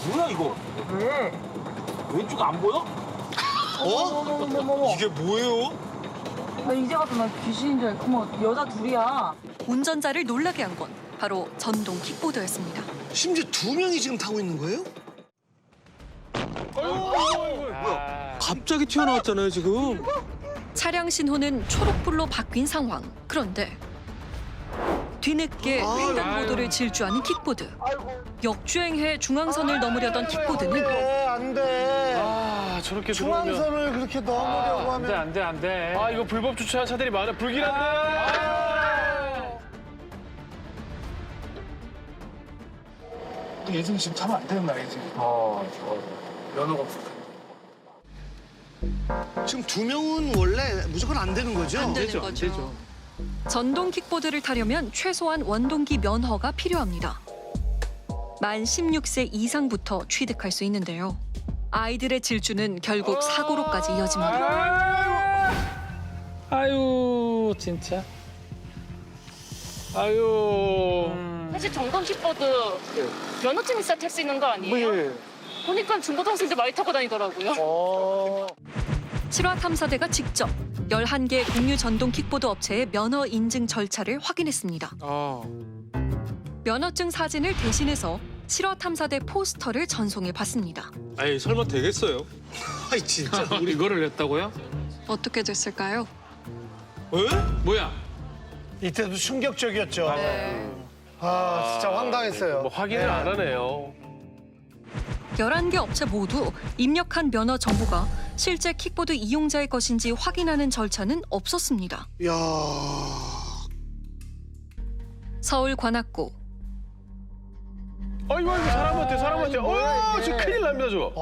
뭐야 이거? 왜? 왼쪽 안 보여? 어머머머머머. 이게 뭐예요? 나 이제 가서 나 귀신인 줄 알고 뭐 여자 둘이야. 운전자를 놀라게 한 건 바로 전동 킥보드였습니다. 심지어 2명이 지금 타고 있는 거예요? 갑자기 튀어나왔잖아요, 지금. 차량 신호는 초록불로 바뀐 상황. 그런데 뒤늦게 횡단보도를 질주하는 킥보드. 역주행해 중앙선을 넘으려던 킥보드는 안 돼. 아, 저렇게 들어오면. 중앙선을 그렇게 넘으려고 안 돼, 하면. 안 돼, 안 돼. 아, 이거 불법 주차한 차들이 많아. 불길한데. 예진이 지금 타면 안 되는 날이지. 면허가 없어. 지금 2명은 원래 무조건 안 되는 거죠? 안 되는 거죠. 전동 킥보드를 타려면 최소한 원동기 면허가 필요합니다. 만 16세 이상부터 취득할 수 있는데요. 아이들의 질주는 결국 사고로까지 이어집니다. 아유, 진짜. 아유. 사실 전동 킥보드 면허증 있어야 탈 수 있는 거 아니에요? 보니까 중고등학생들 많이 타고 다니더라고요. 실화 탐사대가 직접 11개 공유 전동 킥보드 업체의 면허 인증 절차를 확인했습니다. 면허증 사진을 대신해서 실화 탐사대 포스터를 전송해 봤습니다. 아이, 설마 되겠어요? 아이 진짜. 우리 이거를 냈다고요? 어떻게 됐을까요? 뭐야? 이때도 충격적이었죠. 아 진짜 황당했어요. 뭐 확인을 안 하네요. 11개 업체 모두 입력한 면허 정보가 실제 킥보드 이용자의 것인지 확인하는 절차는 없었습니다. 야. 서울 관악구 아이고, 사람한테. 저 큰일 납니다, 저.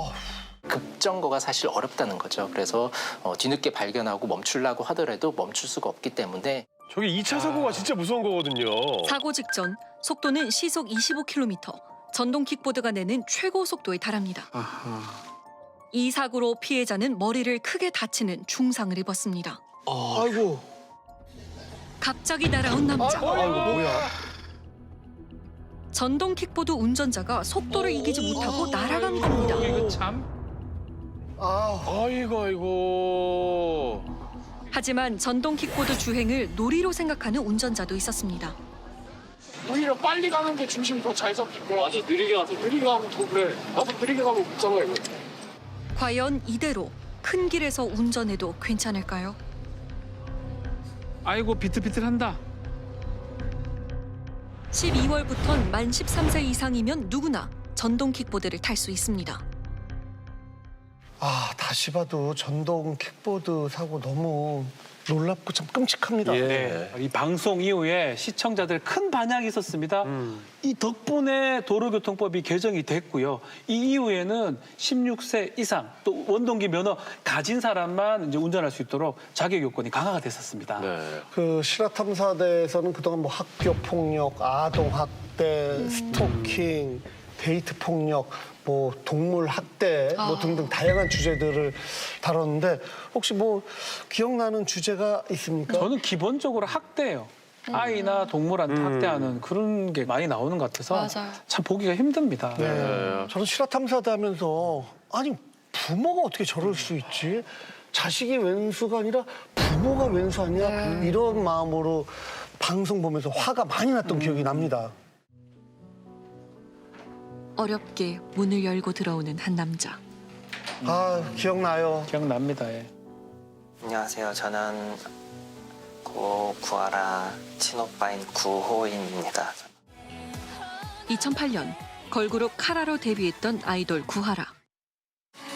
급정거가 사실 어렵다는 거죠. 그래서 뒤늦게 발견하고 멈추려고 하더라도 멈출 수가 없기 때문에 저게 2차 사고가 진짜 무서운 거거든요. 사고 직전 속도는 시속 25km, 전동 킥보드가 내는 최고 속도에 달합니다. 이 사고로 피해자는 머리를 크게 다치는 중상을 입었습니다. 아이고. 갑자기 날아온 남자. 아이고 뭐야? 전동 킥보드 운전자가 속도를 이기지 못하고 날아간 겁니다. 이거 참. 아. 아이고. 하지만 전동 킥보드 주행을 놀이로 생각하는 운전자도 있었습니다. 오히려 빨리 가는 게 중심 더 잘 잡히고 아주 느리게 가서 느리게 가면 더 그래. 나도 느리게 가면 웃잖아 이거. 과연 이대로 큰 길에서 운전해도 괜찮을까요? 아이고, 비틀비틀한다. 12월부턴 만 13세 이상이면 누구나 전동 킥보드를 탈 수 있습니다. 아 다시 봐도 전동 킥보드 사고 너무 놀랍고 참 끔찍합니다. 네. 이 방송 이후에 시청자들 큰 반향이 있었습니다. 이 덕분에 도로교통법이 개정이 됐고요. 이 이후에는 16세 이상 또 원동기 면허 가진 사람만 이제 운전할 수 있도록 자격 요건이 강화가 됐었습니다. 네. 그 실화탐사대에서는 그동안 뭐 학교 폭력, 아동 학대, 스토킹, 데이트 폭력, 뭐 동물 학대 뭐 등등 다양한 주제들을 다뤘는데 혹시 뭐 기억나는 주제가 있습니까? 저는 기본적으로 학대예요. 아이나 동물한테 학대하는 그런 게 많이 나오는 것 같아서 참 보기가 힘듭니다. 네. 저는 실화탐사대 하면서 아니 부모가 어떻게 저럴 수 있지? 자식이 왼수가 아니라 부모가 왼수 아니야? 이런 마음으로 방송 보면서 화가 많이 났던 기억이 납니다. 어렵게 문을 열고 들어오는 한 남자. 아 기억나요. 기억납니다. 예. 안녕하세요. 저는 구하라 친오빠인 구호인입니다. 2008년 걸그룹 카라로 데뷔했던 아이돌 구하라.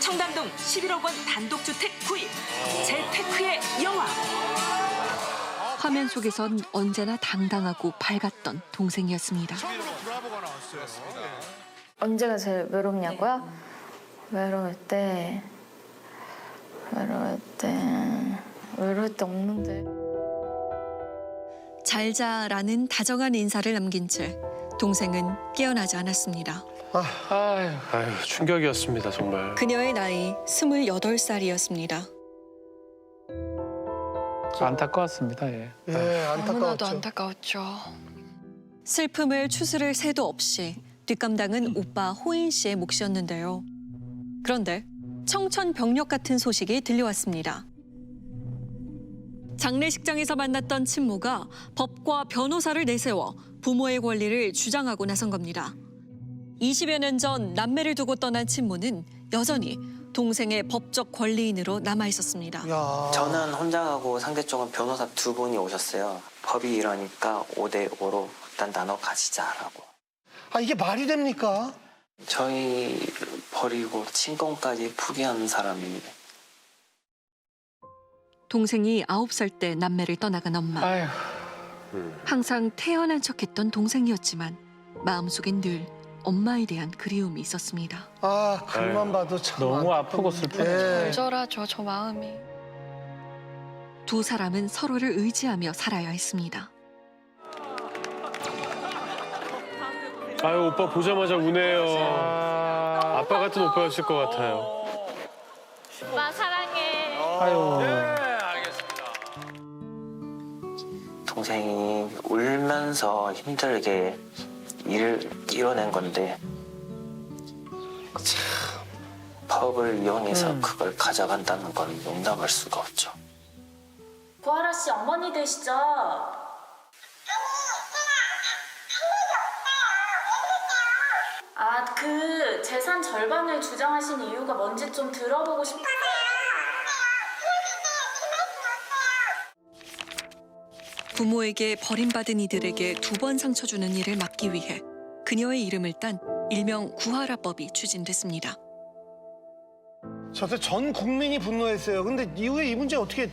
청담동 11억 원 단독주택 구입. 재테크의 여왕. 화면 속에선 언제나 당당하고 밝았던 동생이었습니다. 언제가 제일 외롭냐고요? 외로울 때 없는데. 잘자라는 다정한 인사를 남긴 채 동생은 깨어나지 않았습니다. 아유, 충격이었습니다, 정말. 그녀의 나이 28살이었습니다. 안타까웠습니다. 예. 예, 너무나도 안타까웠죠. 안타까웠죠. 슬픔을 추스를 새도 없이 뒷감당은 오빠 호인 씨의 몫이었는데요. 그런데 청천벽력 같은 소식이 들려왔습니다. 장례식장에서 만났던 친모가 법과 변호사를 내세워 부모의 권리를 주장하고 나선 겁니다. 20여 년 전 남매를 두고 떠난 친모는 여전히 동생의 법적 권리인으로 남아 있었습니다. 저는 혼자 가고 상대 쪽은 변호사 2분이 오셨어요. 법이 이러니까 5대5로 일단 나눠 가지자라고. 아, 이게 말이 됩니까? 저희 버리고 친권까지 포기한 사람입니다. 동생이 9살 때 남매를 떠나간 엄마. 아휴. 항상 태연한 척했던 동생이었지만 마음속엔 늘 엄마에 대한 그리움이 있었습니다. 아, 글만 봐도 참 너무 안타깝네. 아프고 슬프네. 예. 절절하죠, 저 마음이. 두 사람은 서로를 의지하며 살아야 했습니다. 아유, 오빠 보자마자 우네요. 아빠 같은 오빠였을 것 같아요. 오빠 사랑해. 아유. 동생이 울면서 힘들게 일을 이뤄낸 건데 참 법을 이용해서 그걸 가져간다는 건 용납할 수가 없죠. 구하라 씨 어머니 되시죠? 아, 그 재산 절반을 주장하신 이유가 뭔지 좀 들어보고 싶어요. 부모에게 버림받은 이들에게 2번 상처 주는 일을 막기 위해 그녀의 이름을 딴 일명 구하라법이 추진됐습니다. 저때 전 국민이 분노했어요. 근데 이후에 이 문제 어떻게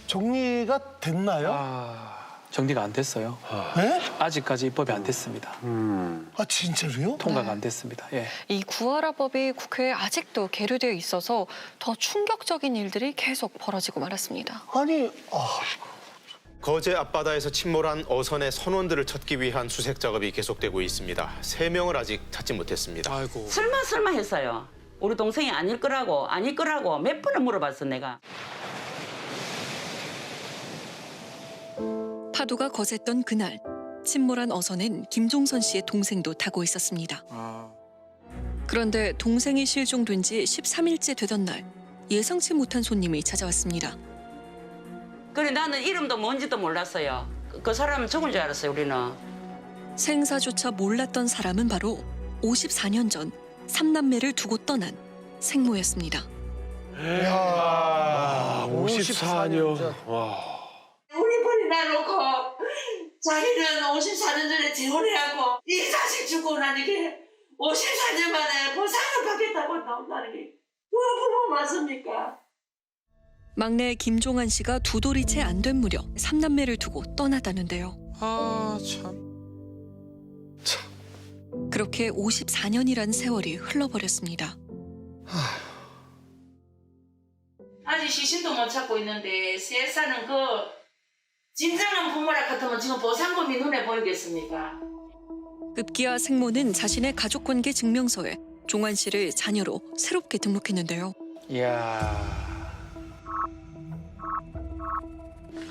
정리가 됐나요? 정리가 안 됐어요. 네? 아직까지 입법이 안 됐습니다. 아, 진짜로요? 통과가 안 됐습니다. 예. 이 구하라법이 국회에 아직도 계류되어 있어서 더 충격적인 일들이 계속 벌어지고 말았습니다. 아니, 거제 앞바다에서 침몰한 어선의 선원들을 찾기 위한 수색 작업이 계속되고 있습니다. 3명을 아직 찾지 못했습니다. 아이고. 설마 했어요. 우리 동생이 아닐 거라고 몇 번을 물어봤어 내가. 파도가 거셌던 그날 침몰한 어선엔 김종선 씨의 동생도 타고 있었습니다. 그런데 동생이 실종된 지 13일째 되던 날 예상치 못한 손님이 찾아왔습니다. 그래 나는 이름도 뭔지도 몰랐어요. 그 사람은 죽은 줄 알았어요 우리는. 생사조차 몰랐던 사람은 바로 54년 전 3남매를 두고 떠난 생모였습니다. 이야, 54년. 와. 우리 벌이 나놓고 자기는 54년 전에 재혼해하고 이 자식 죽고 나니까 54년 만에 보상을 받겠다고 나온다는 게 부모 맞습니까? 막내 김종한 씨가 2돌이 채 안 된 무렵 3남매를 두고 떠나다는데요. 아, 참. 그렇게 54년이란 세월이 흘러버렸습니다. 아직 시신도 못 찾고 있는데 세상은 그 진정한 부모라 같으면 지금 보상금이 눈에 보이겠습니까? 급기야 생모는 자신의 가족관계 증명서에 종한 씨를 자녀로 새롭게 등록했는데요. 이야.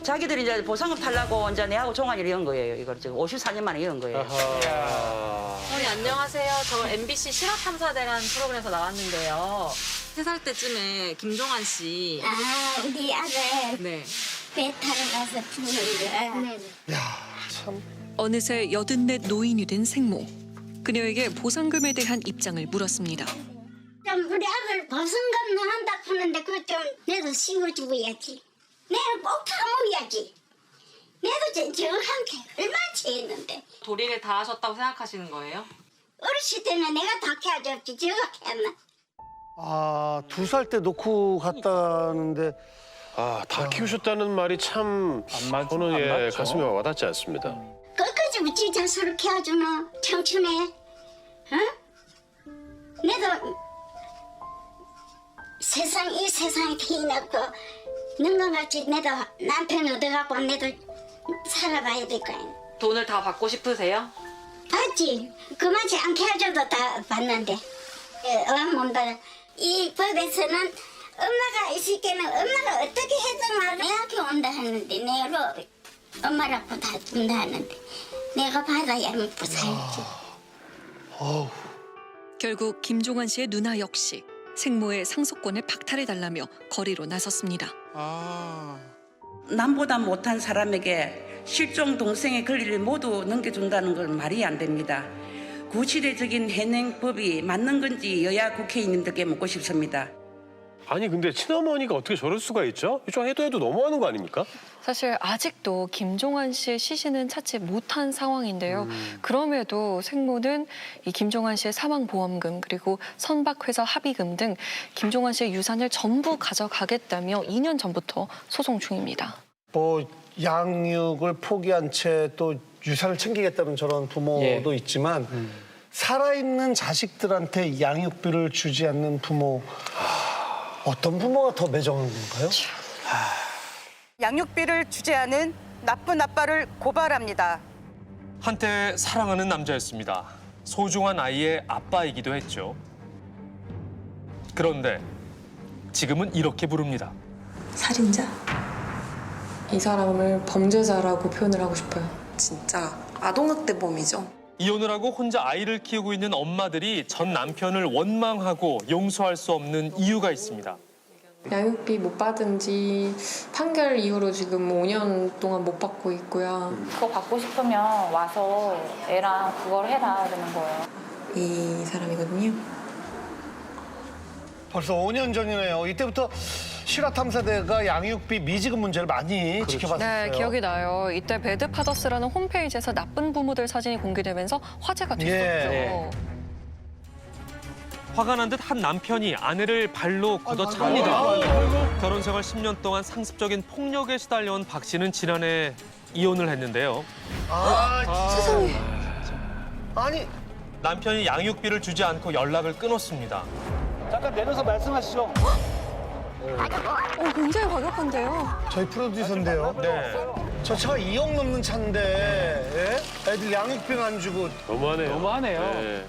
자기들이 이제 보상금 달라고 이제 내하고 종아리를 이은 거예요. 이걸 지금 54년 만에 이은 거예요. 어머니 안녕하세요. 저 MBC 실화탐사대라는 프로그램에서 나왔는데요. 3살 때쯤에 김종한 씨. 아, 우리 아들 네. 배 타러 가서 죽는 거야. 야, 참. 어느새 84 노인이 된 생모. 그녀에게 보상금에 대한 입장을 물었습니다. 좀 우리 아들 보상금 나간다 하는데 그거 좀 내도 씌워주어야지. 내가 꼭 사모야지. 내도 정한테 얼마나 했는데. 도리를 다 하셨다고 생각하시는 거예요? 어렸을 때는 내가 다 해야지 제가 했나. 아, 2살 때 놓고 갔다는데. 아, 다 키우셨다는 말이 참 저는 예, 가슴에 와닿지 않습니다. 끝까지 우리 자수를 키워주나 청춘에. 내도 이 세상에 태어났고 능가같이 내도 남편 얻어갖고 내도 살아봐야 될 거야. 돈을 다 받고 싶으세요? 봤지. 그만치 않게 해줘도 다 봤는데. 못 받아. 이 법에서는 엄마가 있을 때는 엄마가 어떻게 해도 내 앞에 온다 하는데 내로 엄마라고 다 준다 하는데 내가 받아야 먹고 살지. 결국 김종환 씨의 누나 역시 생모의 상속권을 박탈해달라며 거리로 나섰습니다. 남보다 못한 사람에게 실종 동생의 권리를 모두 넘겨준다는 건 말이 안 됩니다. 구시대적인 현행법이 맞는 건지 여야 국회의원님들께 묻고 싶습니다. 아니 근데 친어머니가 어떻게 저럴 수가 있죠? 좀 해도 너무하는 거 아닙니까? 사실 아직도 김종환 씨의 시신은 찾지 못한 상황인데요. 그럼에도 생모는 이 김종환 씨의 사망보험금 그리고 선박회사 합의금 등 김종환 씨의 유산을 전부 가져가겠다며 2년 전부터 소송 중입니다. 뭐 양육을 포기한 채 또 유산을 챙기겠다는 저런 부모도 있지만 살아있는 자식들한테 양육비를 주지 않는 부모 어떤 부모가 더 매정한 건가요? 양육비를 주지 않은 나쁜 아빠를 고발합니다. 한때 사랑하는 남자였습니다. 소중한 아이의 아빠이기도 했죠. 그런데 지금은 이렇게 부릅니다. 살인자? 이 사람을 범죄자라고 표현을 하고 싶어요. 진짜 아동학대범이죠. 이혼을 하고 혼자 아이를 키우고 있는 엄마들이 전 남편을 원망하고 용서할 수 없는 이유가 있습니다. 양육비 못 받은 지 판결 이후로 지금 5년 동안 못 받고 있고요. 그거 받고 싶으면 와서 애랑 그걸 해라 그러는 거예요. 이 사람이거든요. 벌써 5년 전이네요. 이때부터 실화탐사대가 양육비 미지급 문제를 많이 지켜봤어요. 네, 기억이 나요. 이때 배드파더스라는 홈페이지에서 나쁜 부모들 사진이 공개되면서 화제가 됐었죠. 화가 난 듯 한 남편이 아내를 발로 걷어찹니다. 결혼 생활 10년 동안 상습적인 폭력에 시달려온 박 씨는 지난해 이혼을 했는데요. 세상에. 아니. 남편이 양육비를 주지 않고 연락을 끊었습니다. 잠깐 내려서 말씀하시죠. 굉장히 과격한데요. 저희 프로듀서인데요. 네. 저 차가 2억 넘는 차인데 애들 양육비는 안 주고. 너무하네요.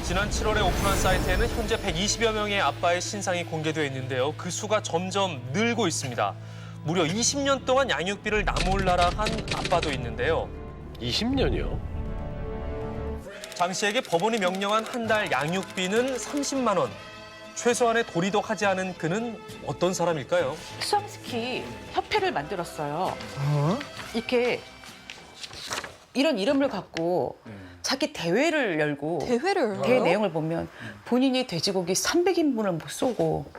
지난 7월에 오픈한 사이트에는 현재 120여 명의 아빠의 신상이 공개되어 있는데요. 그 수가 점점 늘고 있습니다. 무려 20년 동안 양육비를 나몰라라 한 아빠도 있는데요. 20년이요? 장 씨에게 법원이 명령한 한 달 양육비는 30만 원. 최소한의 도리도 하지 않은 그는 어떤 사람일까요? 수상스키 협회를 만들었어요. 이렇게 이런 이름을 갖고 자기 대회를 열고 대회를 대회 열어요? 내용을 보면 본인이 돼지고기 300인분을 못 쏘고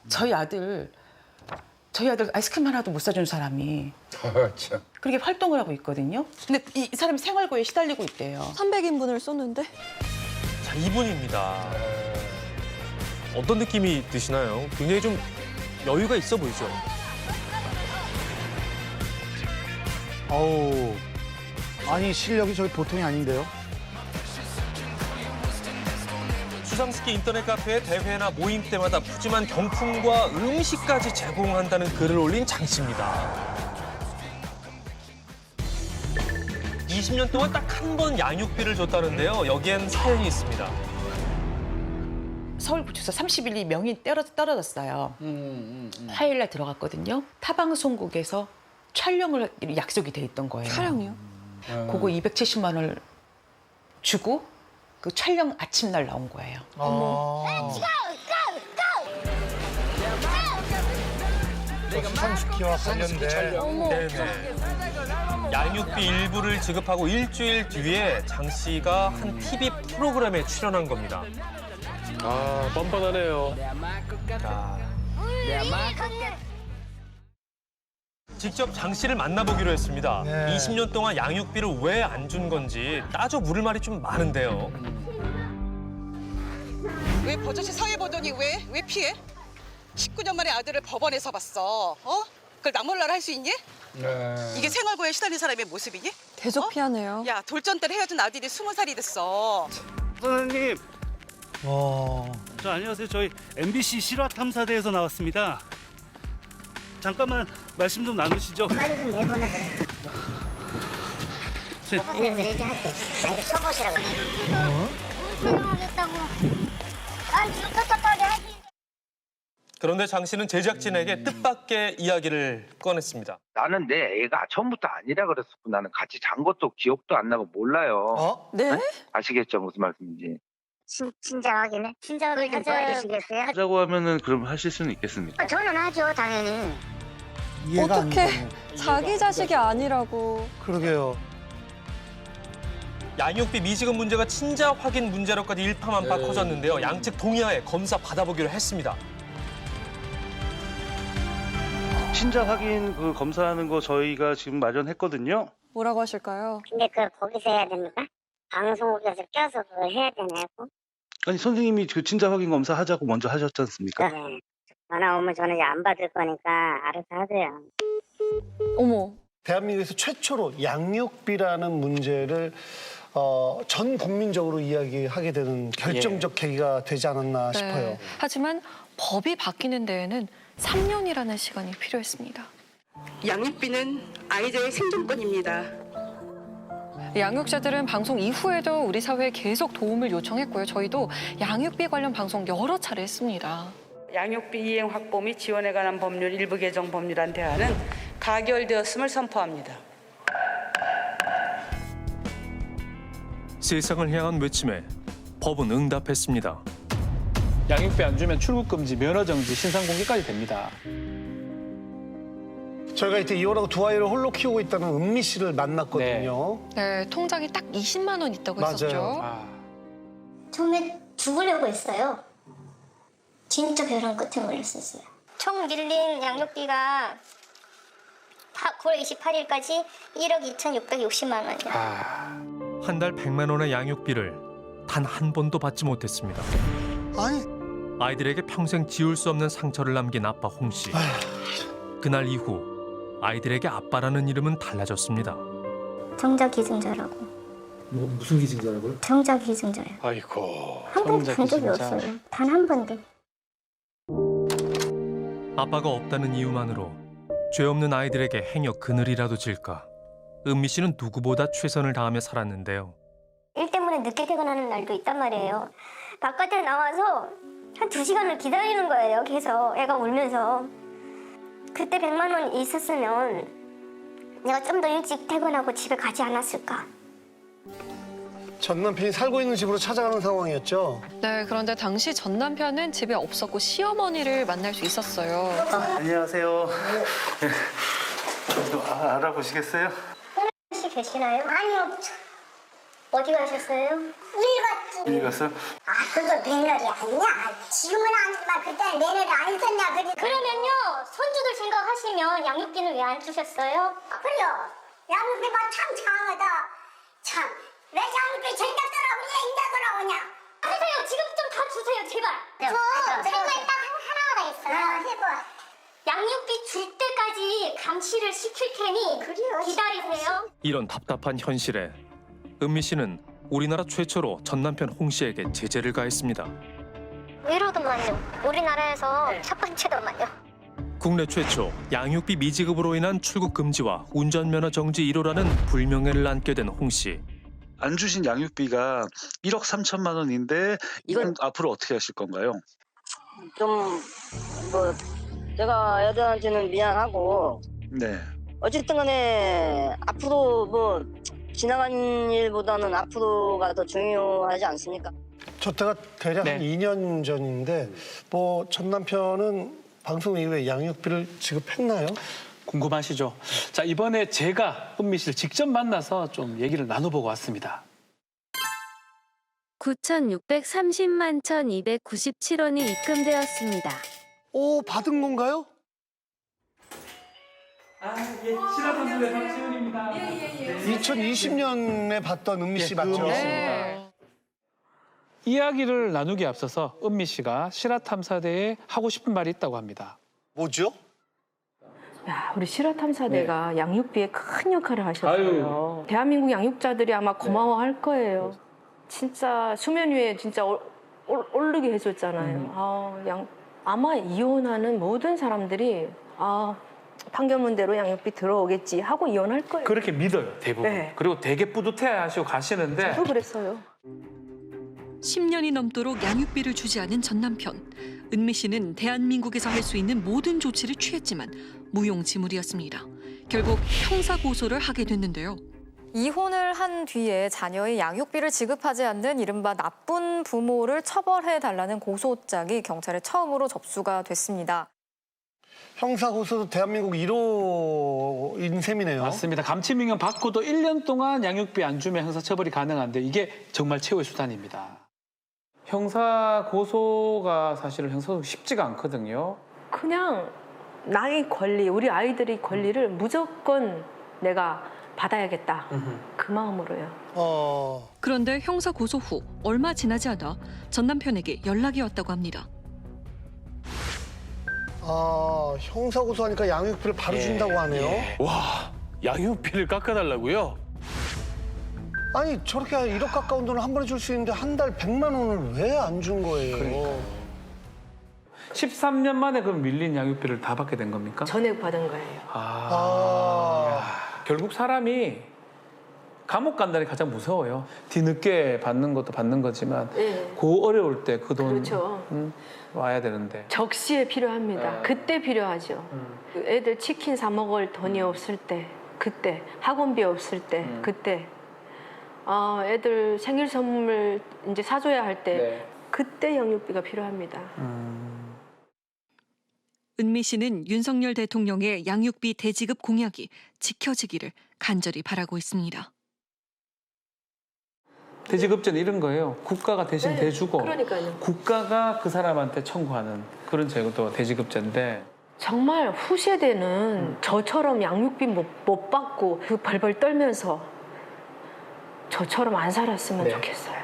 저희 아들 아이스크림 하나도 못 사준 사람이 그렇게 활동을 하고 있거든요. 근데 이 사람이 생활고에 시달리고 있대요. 300인분을 쏘는데? 자, 이분입니다. 어떤 느낌이 드시나요? 굉장히 좀 여유가 있어 보이죠? 어우, 아니 실력이 저희 보통이 아닌데요. 수상스키 인터넷 카페에 대회나 모임 때마다 푸짐한 경품과 음식까지 제공한다는 글을 올린 장 씨입니다. 20년 동안 딱 한 번 양육비를 줬다는데요. 여기엔 사연이 있습니다. 서울구치소 31일 명의 떨어졌어요. 화요일날 들어갔거든요. 타방송국에서 촬영을 약속이 돼 있던 거예요. 촬영이요? 그거 270만 원을 주고 그 촬영 아침날 나온 거예요. 수상스키와 관련된. 네네. 양육비 일부를 지급하고 일주일 뒤에 장 씨가 한 TV 프로그램에 출연한 겁니다. 아, 뻔뻔하네요. 직접 장 씨를 만나보기로 했습니다. 20년 동안 양육비를 왜 안 준 건지 따져 물을 말이 좀 많은데요. 왜 버젓이 사회 보더니 왜 피해? 19년 만에 아들을 법원에서 봤어. 그걸 나몰라라 할 수 있니? 이게 생활고에 시달린 사람의 모습이니? 계속 피하네요. 야, 돌전달 헤어진 아들이 20살이 됐어. 선생님. 저 안녕하세요. 저희 MBC 실화탐사대에서 나왔습니다. 잠깐만 말씀 좀 나누시죠. 빨리 좀 내보내. 안녕히 얘기할게. 아니, 쳐보시라고. 촬영하겠다고. 아니, 떳떳하게 하지. 그런데 장 씨는 제작진에게 뜻밖의 이야기를 꺼냈습니다. 나는 내 애가 처음부터 아니라 그랬었고 나는 같이 잔 것도 기억도 안 나고 몰라요. 네? 아시겠죠 무슨 말씀인지. 진짜 확인해? 진짜 확인하시겠어요? 하자고 하면은 그럼 하실 수는 있겠습니까? 저는 하죠, 당연히. 이해가 안 어떻게 가네. 자기 자식이 아니라고. 그러게요. 양육비 미지급 문제가 친자 확인 문제로까지 일파만파 네. 커졌는데요. 양측 동의하에 검사 받아보기로 했습니다. 친자 확인 그 검사하는 거 저희가 지금 마련했거든요. 뭐라고 하실까요? 근데 그걸 거기서 해야 됩니까? 방송국에서 껴서 그걸 해야 되냐고? 아니 선생님이 그 친자 확인 검사 하자고 먼저 하셨지 않습니까? 네. 전화 오면 저는 이제 안 받을 거니까 알아서 하세요. 어머. 대한민국에서 최초로 양육비라는 문제를 전 국민적으로 이야기하게 되는 결정적 계기가 되지 않았나 싶어요. 네. 하지만 법이 바뀌는 데에는 3년이라는 시간이 필요했습니다. 양육비는 아이들의 생존권입니다. 양육자들은 방송 이후에도 우리 사회에 계속 도움을 요청했고요. 저희도 양육비 관련 방송 여러 차례 했습니다. 양육비 이행 확보 및 지원에 관한 법률 일부 개정 법률안 대안은 가결되었음을 선포합니다. 세상을 향한 외침에 법은 응답했습니다. 양육비 안 주면 출국 금지, 면허 정지, 신상 공개까지 됩니다. 저희가 이때 이혼하고 두 아이를 홀로 키우고 있다는 은미 씨를 만났거든요. 네, 통장에 딱 20만 원 있다고 맞아요. 했었죠. 처음에 죽으려고 했어요. 진짜 벼랑 끝에 몰렸었어요. 총 밀린 양육비가 9월 28일까지 1억 2,660만 원이요. 한 달 100만 원의 양육비를 단 한 번도 받지 못했습니다. 아이들에게 평생 지울 수 없는 상처를 남긴 아빠 홍 씨. 그날 이후 아이들에게 아빠라는 이름은 달라졌습니다. 정자 기증자라고. 무슨 기증자라고요? 정자 기증자요. 아이고. 한 번도 본 적이 없어요. 단 한 번도. 아빠가 없다는 이유만으로 죄 없는 아이들에게 행여 그늘이라도 질까. 은미 씨는 누구보다 최선을 다하며 살았는데요. 일 때문에 늦게 퇴근하는 날도 있단 말이에요. 바깥에 나와서 한 2시간을 기다리는 거예요. 계속 애가 울면서. 그때 100만 원 있었으면 내가 좀 더 일찍 퇴근하고 집에 가지 않았을까. 전 남편이 살고 있는 집으로 찾아가는 상황이었죠. 네, 그런데 당시 전 남편은 집에 없었고 시어머니를 만날 수 있었어요. 안녕하세요. 좀 알아보시겠어요? 혹시 계시나요? 아니요. 어디 가셨어요? 일 갔어요. 그거 배널이 아니냐? 지금은 아니지만 그때는 배널이 안 있었냐? 그러면요, 손주들 생각하시면 양육비는 왜 안 주셨어요? 그래요. 양육비가 참 장하다. 참. 왜 양육비 절대 들어오냐? 인자 들어오냐? 주세요. 지금 좀 다 주세요, 제발. 저 생각에 딱 하나가 있어요. 해봐. 양육비 줄 때까지 감시를 시킬 테니 기다리세요. 이런 답답한 현실에 은미 씨는 우리나라 최초로 전 남편 홍 씨에게 제재를 가했습니다. 이러더만요. 우리나라에서 첫 번째더만요. 국내 최초 양육비 미지급으로 인한 출국 금지와 운전면허 정지 1호라는 불명예를 안게 된 홍 씨. 안 주신 양육비가 1억 3천만 원인데 이건 앞으로 어떻게 하실 건가요? 좀 뭐 제가 애들한테는 미안하고 네. 어쨌든 간에 앞으로 뭐 지나간 일보다는 앞으로가 더 중요하지 않습니까? 저 때가 대략 한 2년 전인데 뭐 전 남편은 방송 이후에 양육비를 지급했나요? 궁금하시죠? 자, 이번에 제가 은미 씨를 직접 만나서 좀 얘기를 나눠보고 왔습니다. 9,630만 1,297원이 입금되었습니다. 오, 받은 건가요? 예, 실화탐사대 박지훈입니다. 2020년에 봤던 은미 씨 맞죠? 그렇습니다. 이야기를 나누기 앞서서 은미 씨가 실화탐사대에 하고 싶은 말이 있다고 합니다. 뭐죠? 야, 우리 실화탐사대가 양육비에 큰 역할을 하셨어요. 대한민국 양육자들이 아마 고마워할 거예요. 진짜 수면 위에 진짜 오르게 해줬잖아요. 아마 이혼하는 모든 사람들이 판결문대로 양육비 들어오겠지 하고 이혼할 거예요. 그렇게 믿어요, 대부분. 네. 그리고 되게 뿌듯해하시고 가시는데 저도 그랬어요. 10년이 넘도록 양육비를 주지 않은 전 남편. 은미 씨는 대한민국에서 할 수 있는 모든 조치를 취했지만 무용지물이었습니다. 결국 형사 고소를 하게 됐는데요. 이혼을 한 뒤에 자녀의 양육비를 지급하지 않는 이른바 나쁜 부모를 처벌해달라는 고소장이 경찰에 처음으로 접수가 됐습니다. 형사 고소도 대한민국 1호인 셈이네요. 맞습니다. 감치명령 받고도 1년 동안 양육비 안 주면 형사처벌이 가능한데 이게 정말 최후의 수단입니다. 형사 고소가 사실은 형사도 쉽지가 않거든요. 그냥 나의 권리, 우리 아이들의 권리를 무조건 내가 받아야겠다. 그 마음으로요. 그런데 형사 고소 후 얼마 지나지 않아 전 남편에게 연락이 왔다고 합니다. 형사 고소하니까 양육비를 바로 준다고 하네요. 와, 양육비를 깎아달라고요? 아니 저렇게 1억 가까운 돈을 한 번에 줄 수 있는데 한 달 100만 원을 왜 안 준 거예요? 그러니까요. 13년 만에 그럼 밀린 양육비를 다 받게 된 겁니까? 전액 받은 거예요. 결국 사람이 감옥 간다는 게 가장 무서워요. 뒤늦게 받는 것도 받는 거지만 네. 그 어려울 때 그 돈 그렇죠. 와야 되는데. 적시에 필요합니다. 그때 필요하죠. 애들 치킨 사 먹을 돈이 없을 때, 그때 학원비 없을 때, 그때 애들 생일 선물 이제 사줘야 할 때, 그때 양육비가 필요합니다. 은미 씨는 윤석열 대통령의 양육비 대지급 공약이 지켜지기를 간절히 바라고 있습니다. 대지급제는 이런 거예요. 국가가 대신 대주고 그러니까요. 국가가 그 사람한테 청구하는 그런 제도가 대지급제인데 정말 후세대는 저처럼 양육비 못 받고 그 벌벌 떨면서 저처럼 안 살았으면 좋겠어요.